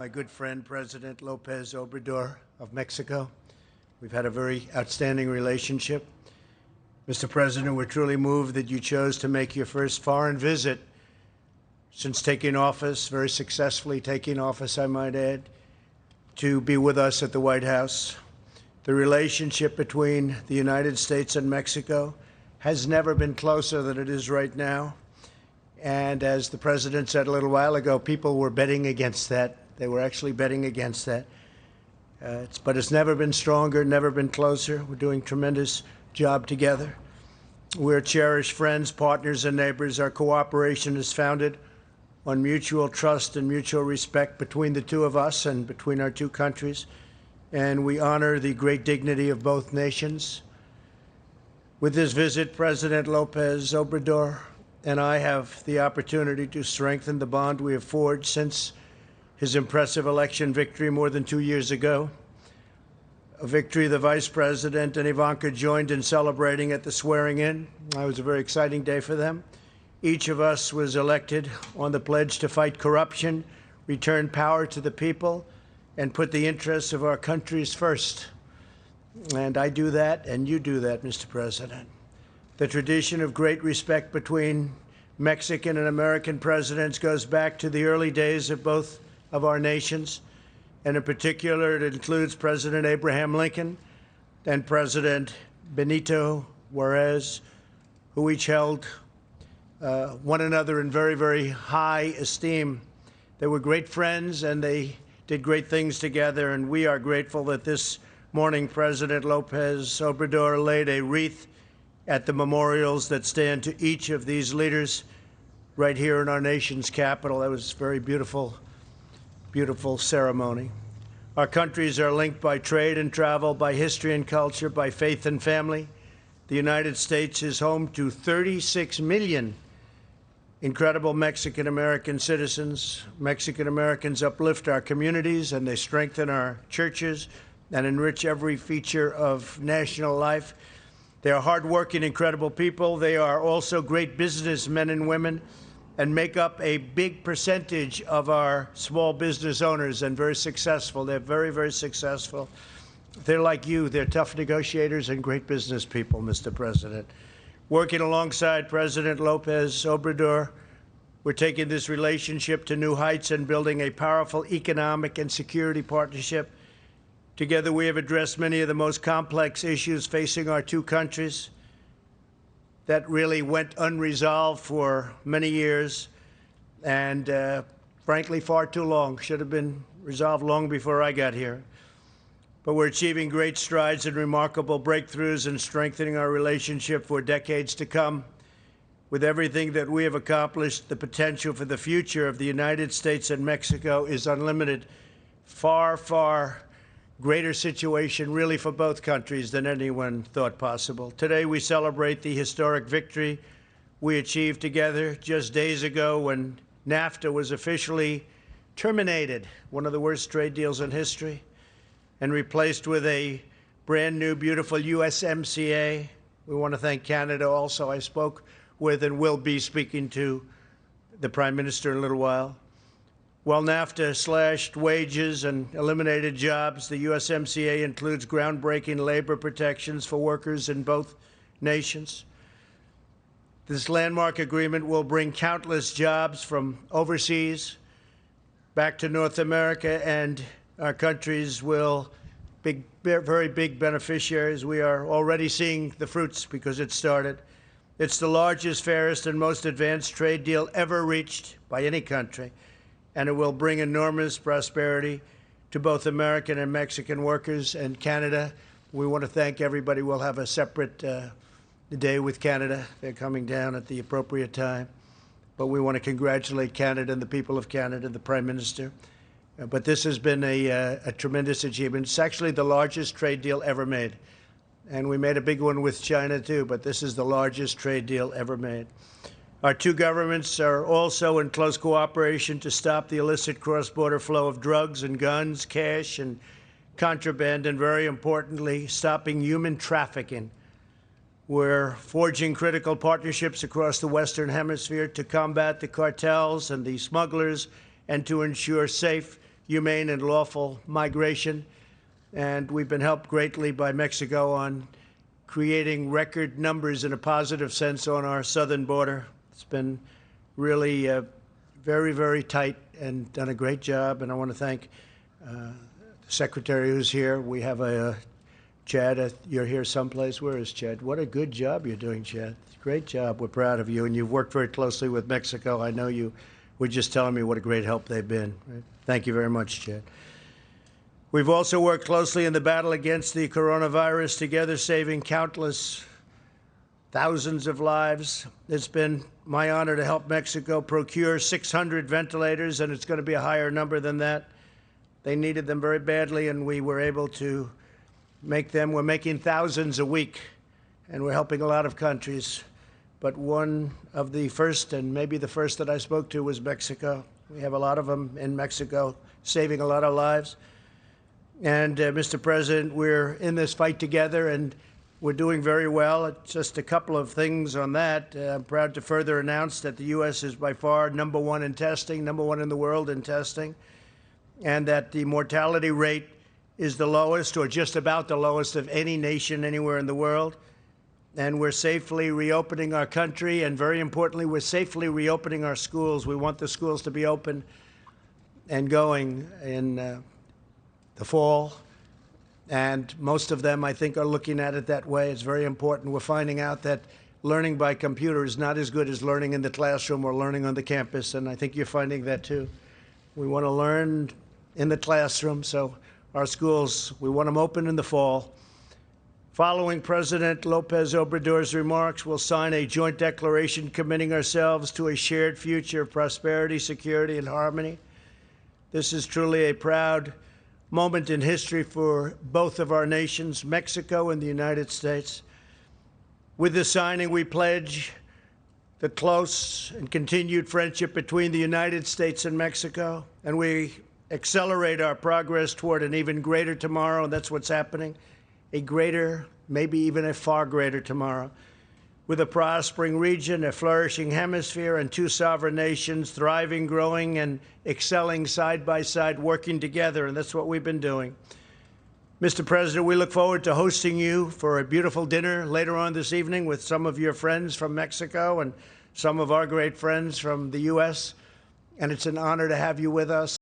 My good friend, President Lopez Obrador of Mexico. We've had a very outstanding relationship. Mr. President, we're truly moved that you chose to make your first foreign visit since taking office, very successfully taking office, I might add, to be with us at the White House. The relationship between the United States and Mexico has never been closer than it is right now. And as the President said a little while ago, people were betting against that. They were actually betting against that. But it's never been stronger, never been closer. We're doing a tremendous job together. We're cherished friends, partners, and neighbors. Our cooperation is founded on mutual trust and mutual respect between the two of us and between our two countries. And we honor the great dignity of both nations. With this visit, President Lopez Obrador and I have the opportunity to strengthen the bond we have forged since his impressive election victory more than 2 years ago, a victory the Vice President and Ivanka joined in celebrating at the swearing-in. It was a very exciting day for them. Each of us was elected on the pledge to fight corruption, return power to the people, and put the interests of our countries first. And I do that, and you do that, Mr. President. The tradition of great respect between Mexican and American presidents goes back to the early days of both of our nations, and in particular, it includes President Abraham Lincoln and President Benito Juarez, who each held one another in very, very high esteem. They were great friends, and they did great things together, and we are grateful that this morning President Lopez Obrador laid a wreath at the memorials that stand to each of these leaders right here in our nation's capital. That was a very beautiful ceremony. Our countries are linked by trade and travel, by history and culture, by faith and family. The United States is home to 36 million incredible Mexican-American citizens. Mexican-Americans uplift our communities, and they strengthen our churches and enrich every feature of national life. They are hardworking, incredible people. They are also great businessmen and women, and make up a big percentage of our small business owners, and very successful. They're very, very successful. They're like you. They're tough negotiators and great business people, Mr. President. Working alongside President Lopez Obrador, we're taking this relationship to new heights and building a powerful economic and security partnership. Together, we have addressed many of the most complex issues facing our two countries that really went unresolved for many years, and frankly, far too long. Should have been resolved long before I got here. But we're achieving great strides and remarkable breakthroughs in strengthening our relationship for decades to come. With everything that we have accomplished, the potential for the future of the United States and Mexico is unlimited. Far, far greater situation really for both countries than anyone thought possible. Today we celebrate the historic victory we achieved together just days ago when NAFTA was officially terminated, one of the worst trade deals in history, and replaced with a brand new, beautiful USMCA. We want to thank Canada also. I spoke with and will be speaking to the Prime Minister in a little while. While NAFTA slashed wages and eliminated jobs, the USMCA includes groundbreaking labor protections for workers in both nations. This landmark agreement will bring countless jobs from overseas back to North America, and our countries will be very big beneficiaries. We are already seeing the fruits because it started. It's the largest, fairest, and most advanced trade deal ever reached by any country, and it will bring enormous prosperity to both American and Mexican workers and Canada. We want to thank everybody. We'll have a separate day with Canada. They're coming down at the appropriate time. But we want to congratulate Canada and the people of Canada, the Prime Minister. But this has been a tremendous achievement. It's actually the largest trade deal ever made. And we made a big one with China, too, but this is the largest trade deal ever made. Our two governments are also in close cooperation to stop the illicit cross-border flow of drugs and guns, cash and contraband, and very importantly, stopping human trafficking. We're forging critical partnerships across the Western Hemisphere to combat the cartels and the smugglers and to ensure safe humane and lawful migration. And we've been helped greatly by Mexico on creating record numbers in a positive sense on our southern border. It's been really very, very tight and done a great job. And I want to thank the Secretary who's here. We have Chad, you're here someplace. Where is Chad? What a good job you're doing, Chad. Great job. We're proud of you. And you've worked very closely with Mexico. I know you were just telling me what a great help they've been. Right? Thank you very much, Chad. We've also worked closely in the battle against the coronavirus together, saving countless thousands of lives. It's been my honor to help Mexico procure 600 ventilators, and it's going to be a higher number than that. They needed them very badly, and we were able to make them. We're making thousands a week, and we're helping a lot of countries. But one of the first, and maybe the first that I spoke to, was Mexico. We have a lot of them in Mexico, saving a lot of lives. And, Mr. President, we're in this fight together, and we're doing very well. Just a couple of things on that. I'm proud to further announce that the U.S. is by far #1 in testing, #1 in the world in testing, and that the mortality rate is the lowest, or just about the lowest, of any nation anywhere in the world. And we're safely reopening our country, and very importantly, we're safely reopening our schools. We want the schools to be open and going in the fall, and most of them, I think, are looking at it that way. It's very important. We're finding out that learning by computer is not as good as learning in the classroom or learning on the campus, and I think you're finding that too. We want to learn in the classroom, so our schools, we want them open in the fall. Following President Lopez Obrador's remarks, we'll sign a joint declaration committing ourselves to a shared future of prosperity, security, and harmony. This is truly a proud moment in history for both of our nations, Mexico and the United States. With the signing, we pledge the close and continued friendship between the United States and Mexico, and we accelerate our progress toward an even greater tomorrow, and that's what's happening. A greater, maybe even a far greater tomorrow, with a prospering region, a flourishing hemisphere, and two sovereign nations thriving, growing, and excelling side by side, working together, and that's what we've been doing. Mr. President, we look forward to hosting you for a beautiful dinner later on this evening with some of your friends from Mexico and some of our great friends from the U.S., and it's an honor to have you with us.